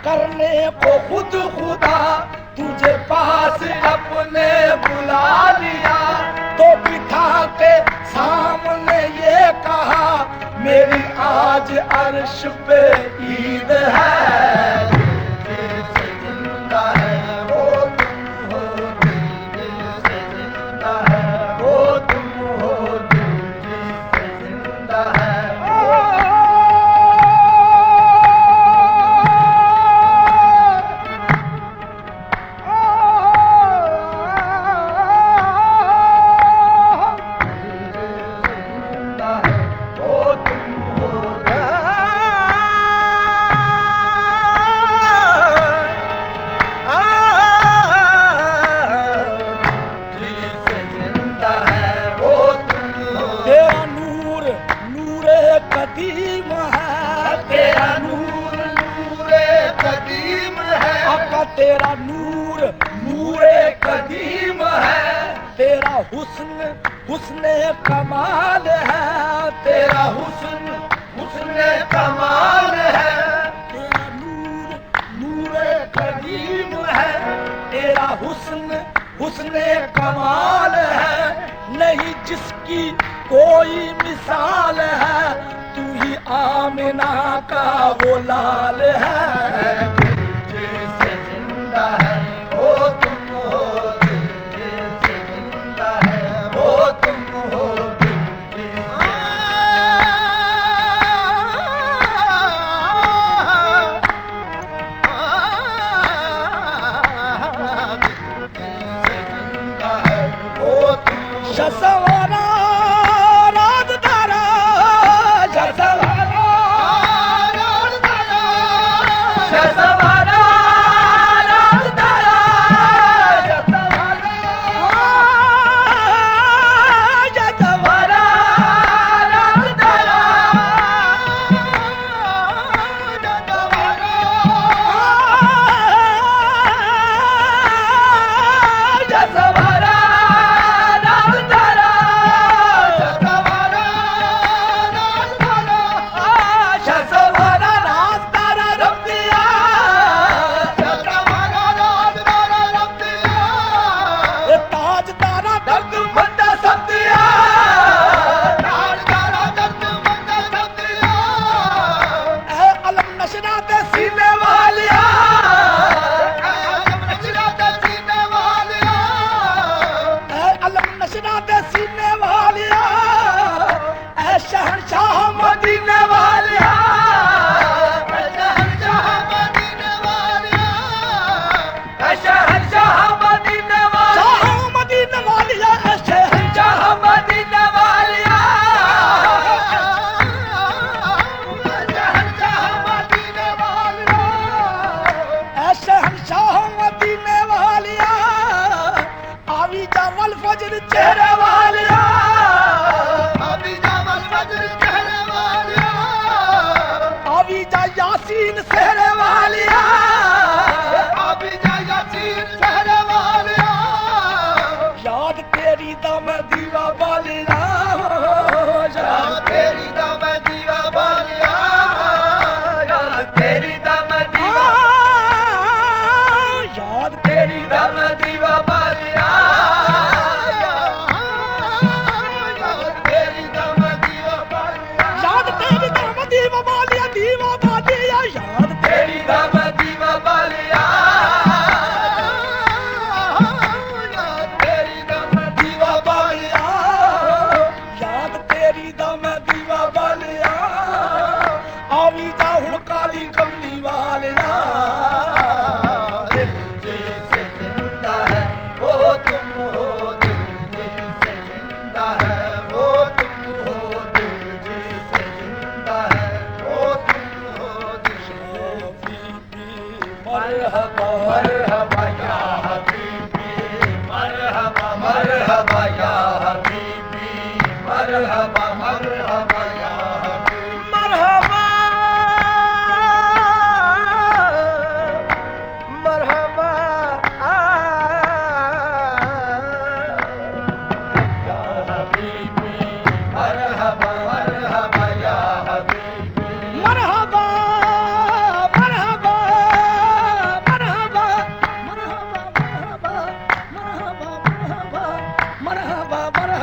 करने को खुद खुदा तुझे पास अपने बुला लिया। तो बिठा के सामने ये कहा मेरी आज अर्श पे ईद है। जिंदा है वो तुम हो, दिल से जिंदा है वो तुम हो, दिल से जिंदा है। कदीम है तेरा नूर, नूरे कदीम है। आका तेरा नूर नूरे कदीम है। तेरा हुस्न हुस्ने कमाल है, तेरा हुस्न हुस्ने कमाल है। तेरा नूर नूरे कदीम है, तेरा हुस्न हुस्ने कमाल है। नहीं जिसकी कोई मिसाल है, तू ही आमिना का वो लाल है। दिल से जिंदा है वो तुम हो, दिल से जिंदा है वो तुम हो, दिल से जिंदा है वो तुम। शसवारा चेहरे वालिया, अभी जावल फजर चेहरे वालिया, अभी जा यासीन सेहरे वालिया, अभी जा यासीन सेहरे वालिया। याद तेरी दम दीवा वालिया, याद तेरी दम दीवा वालिया, याद तेरी दम दीवा, याद तेरी दम दीवा वालिया। मरहबा या हबीबी, मरहबा मरहबा या हबीबी, मरहबा मरहबा या हबीबी, मरहबा मरहबा या हबीबी, मरहबा मरहबा या हबीबी, मरहबा मरहबा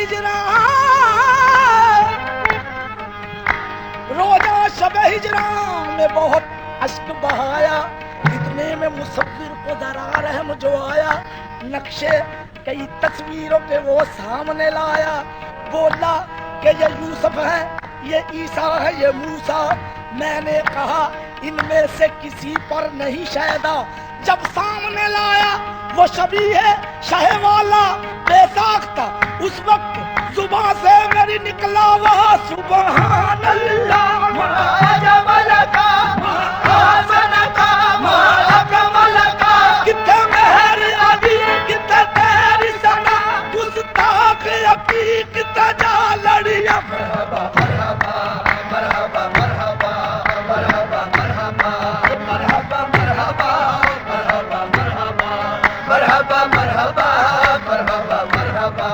हिजरा, रोजा शब हिजरा में बहुत अश्क बहाया, इतने में मुसव्विर को जरा रहम जो आया, नक्शे कई तस्वीरों के वो सामने लाया, बोला कि ये यूसुफ है, ये ईसा है, ये मूसा। मैंने कहा इनमें से किसी पर नहीं शायदा। जब सामने लाया वो शबी है शाह वाला बेसाख्ता, उस वक्त जुबान से मेरी निकला वह सुभान अल्लाह। कितने मेहर अभी कितने तेरी सना, गुस्ताख अभी कितना जा लड़िया। मरहबा मरहबा मरहबा मरहबा मरहबा मरहबा मरहबा मरहबा मरहबा मरहबा मरहबा मरहबा मरहबा।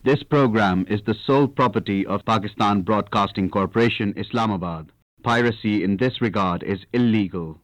This program is the sole property of Pakistan Broadcasting Corporation, Islamabad. Piracy in this regard is illegal.